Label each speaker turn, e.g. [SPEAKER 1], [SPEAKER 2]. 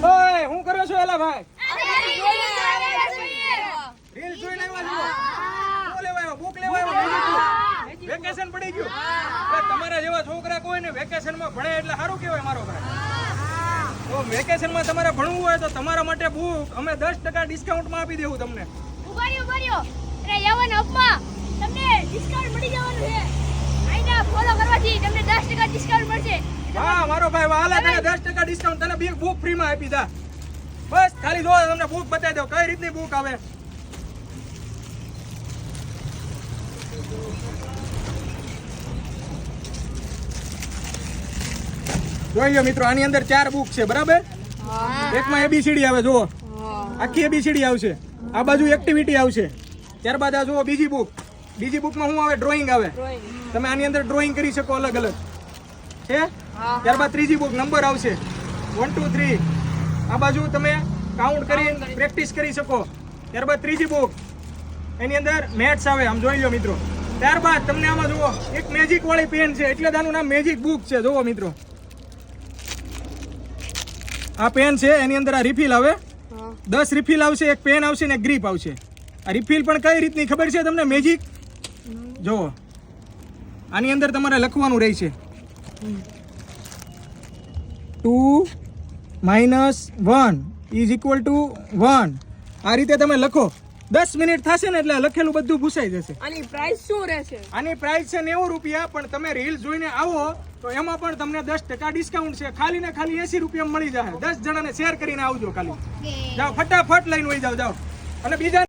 [SPEAKER 1] ઓય હું કરો છો એલા ભાઈ? રીલ જોઈને આવ્યા છો? શું લેવા આવ્યા? બુક લેવા આવ્યા? વેકેશન પડી ગયું. તમારા જેવા છોકરા કોઈ ને વેકેશનમાં ભણે એટલે સારું કહેવાય મારો ભાઈ. તો વેકેશનમાં તમારે ભણવું હોય તો તમારા માટે બુક અમે 10% ડિસ્કાઉન્ટમાં આપી દેવું તમને.
[SPEAKER 2] ઉભાર્યો અરે યવન અપમાં તમને ડિસ્કાઉન્ટ મળી જવાનું છે. આઈના ફોલો કરવાથી તમને 10% ડિસ્કાઉન્ટ મળશે.
[SPEAKER 1] હા મારો ભાઈ વાલા તને 10% ડિસ્કાઉન્ટ તને બી બુક ફ્રીમાં આપી દા. બસ ખાલી જો તમને બુક બતાવી દઉં કઈ રીતની બુક આવે. જોઈ લો મિત્રો આની અંદર 4 બુક છે બરાબર. એકમાં ABCD આવે જુઓ આખી ABCD આવશે. આ બાજુ એક્ટિવિટી આવશે. ત્યારબાદ આ જુઓ બીજી બુક. બીજી બુકમાં શું આવે? ડ્રોઈંગ આવે. તમે આની અંદર ડ્રોઈંગ કરી શકો અલગ અલગ છે. ત્યારબાદ ત્રીજી બુક નંબર આવશે 1 2 3. આ બાજુ તમે કાઉન્ટ કરીને પ્રેક્ટિસ કરી શકો. ત્યારબાદ ત્રીજી બુક એની અંદર મેથ્સ આવે. આમ જોઈ લો મિત્રો. ત્યારબાદ તમને આમાં જુઓ એક મેજિક વાળી પેન છે એટલે આનું નામ મેજિક બુક છે. જુઓ મિત્રો આ પેન છે એની અંદર આ રિફિલ આવે 10 રિફિલ આવશે. એક પેન આવશે ને એક ગ્રીપ આવશે. આ રિફિલ પણ કઈ રીતની ખબર છે તમને? મેજિક જો આની અંદર તમારે લખવાનું રહેશે 2 - 1 = 1. આ રીતે તમે લખો. 10 મિનિટ થશે ને એટલે લખેલું બધું ભૂસાઈ જશે.
[SPEAKER 3] આની પ્રાઇસ શું રહેશે?
[SPEAKER 1] આની પ્રાઇસ છે 90 રૂપિયા. પણ તમે રીલ જોઈને આવો તો એમાં પણ તમને 10% ડિસ્કાઉન્ટ છે. ખાલી ને ખાલી 80 રૂપિયા મળી જશે. 10 જણાને શેર કરીને આવજો. ખાલી જાઓ ફટાફટ લઈને વહી જાઓ. અને બીજા